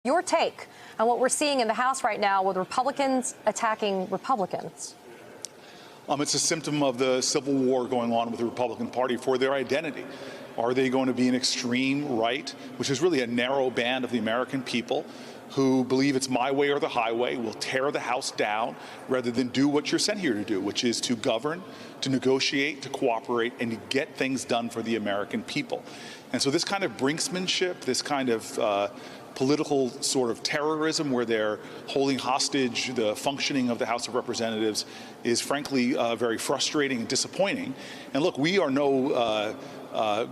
Your take on what we're seeing in the House right now with Republicans attacking Republicans? It's a symptom of the civil war going on with the Republican Party for their identity. Are they going to be an extreme right, which is really a narrow band of the American people who believe it's my way or the highway, will tear the House down rather than do what you're sent here to do, which is to govern, to negotiate, to cooperate, and to get things done for the American people. And so this kind of brinksmanship, this kind of political sort of terrorism where they're holding hostage the functioning of the House of Representatives is frankly very frustrating and disappointing. And look, we are no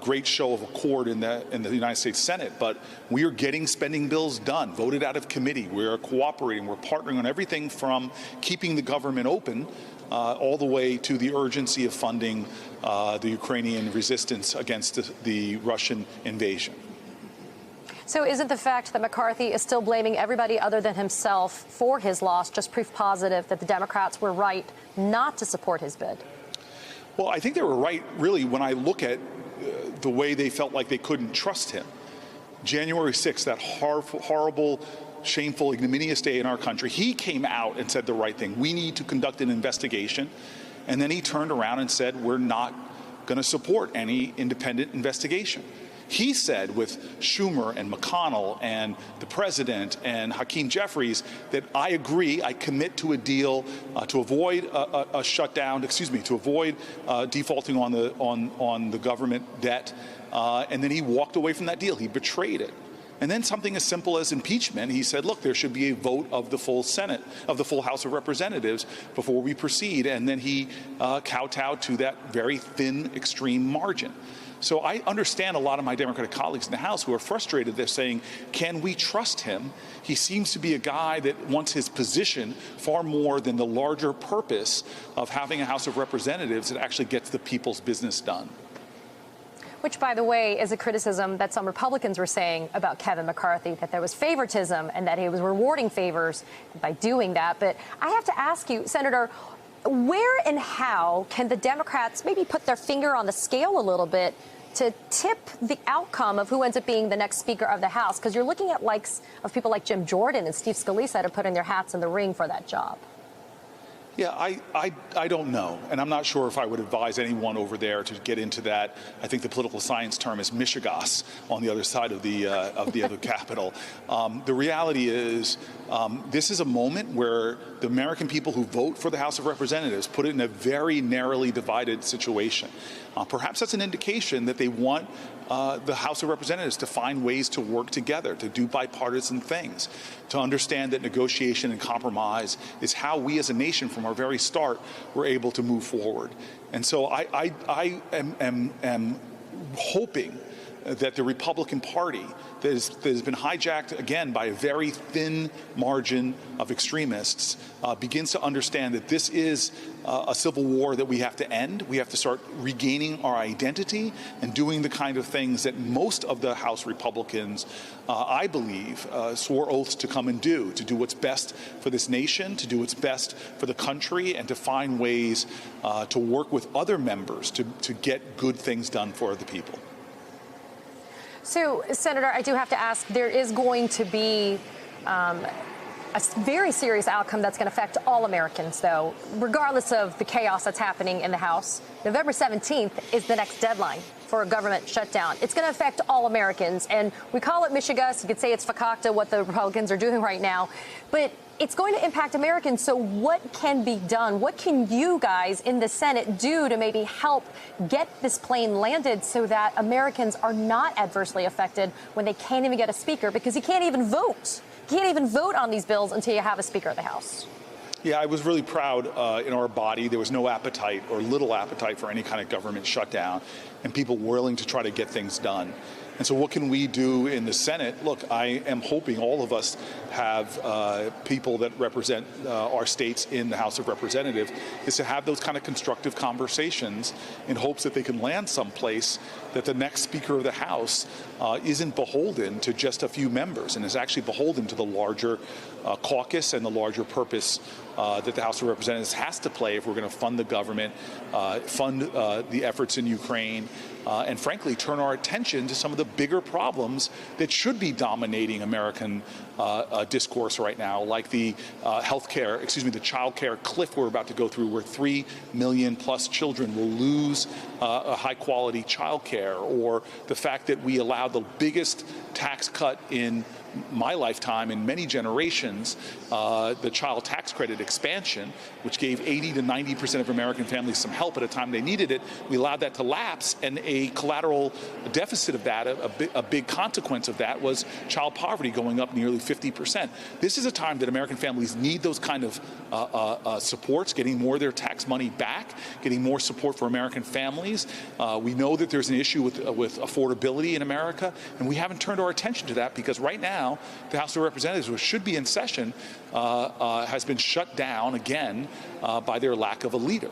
great show of accord in the United States Senate, but we are getting spending bills done, voted out of committee. We are cooperating. We're partnering on everything from keeping the government open all the way to the urgency of funding the Ukrainian resistance against the Russian invasion. So isn't the fact that McCarthy is still blaming everybody other than himself for his loss just proof positive that the Democrats were right not to support his bid? Well, I think they were right, really, when I look at the way they felt like they couldn't trust him. January 6th, that horrible, shameful, ignominious day in our country, he came out and said the right thing. We need to conduct an investigation. And then he turned around and said, we're not going to support any independent investigation. He said with Schumer and McConnell and the president and Hakeem Jeffries that I agree, I commit to a deal to avoid a shutdown, to avoid defaulting on the government debt. And then he walked away from that deal. He betrayed it. And then something as simple as impeachment, he said, look, there should be a vote of the full Senate, of the full House of Representatives before we proceed. And then he kowtowed to that very thin, extreme margin. So I understand a lot of my Democratic colleagues in the House who are frustrated. They're saying, can we trust him? He seems to be a guy that wants his position far more than the larger purpose of having a House of Representatives that actually gets the people's business done. Which, by the way, is a criticism that some Republicans were saying about Kevin McCarthy, that there was favoritism and that he was rewarding favors by doing that. But I have to ask you, Senator, where and how can the Democrats maybe put their finger on the scale a little bit to tip the outcome of who ends up being the next Speaker of the House? Because you're looking at likes of people like Jim Jordan and Steve Scalise that are putting their hats in the ring for that job. Yeah, I don't know, and I'm not sure if I would advise anyone over there to get into that. I think the political science term is mishigas on the other side of the other Capitol. The reality is this is a moment where the American people who vote for the House of Representatives put it in a very narrowly divided situation. Perhaps that's an indication that they want the House of Representatives to find ways to work together, to do bipartisan things, to understand that negotiation and compromise is how we as a nation from our very start were able to move forward. And so I am hoping that the Republican Party that has been hijacked, again, by a very thin margin of extremists, begins to understand that this is a civil war that we have to end. We have to start regaining our identity and doing the kind of things that most of the House Republicans, I believe, swore oaths to come and do to what's best for this nation, to do what's best for the country, and to find ways to work with other members to get good things done for the people. So, Senator, I do have to ask, there is going to be a very serious outcome that's going to affect all Americans, though, regardless of the chaos that's happening in the House. November 17th is the next deadline for a government shutdown. It's going to affect all Americans, and we call it mishigas. You could say it's fakakta, what the Republicans are doing right now, but it's going to impact Americans. So what can be done? What can you guys in the Senate do to maybe help get this plane landed so that Americans are not adversely affected when they can't even get a speaker, because you can't even vote? You can't even vote on these bills until you have a Speaker of the House. Yeah, I was really proud in our body. There was no appetite or little appetite for any kind of government shutdown, and people were willing to try to get things done. And so what can we do in the Senate? Look, I am hoping all of us have people that represent our states in the House of Representatives, is to have those kind of constructive conversations in hopes that they can land someplace that the next Speaker of the House isn't beholden to just a few members and is actually beholden to the larger caucus and the larger purpose that the House of Representatives has to play if we're going to fund the government, fund the efforts in Ukraine, and frankly, turn our attention to some of the bigger problems that should be dominating American discourse right now, like the the child care cliff we're about to go through, where 3 million plus children will lose a high quality child care, or the fact that we allowed the biggest tax cut in my lifetime in many generations, the child tax credit expansion, which gave 80 to 90% of American families some help at a time they needed it. We allowed that to lapse, and a collateral deficit of that, a big consequence of that, was child poverty going up nearly 50%. This is a time that American families need those kind of supports, getting more of their tax money back, getting more support for American families. We know that there's an issue with affordability in America, and we haven't turned our attention to that because right now, the House of Representatives, which should be in session, has been shut down again by their lack of a leader.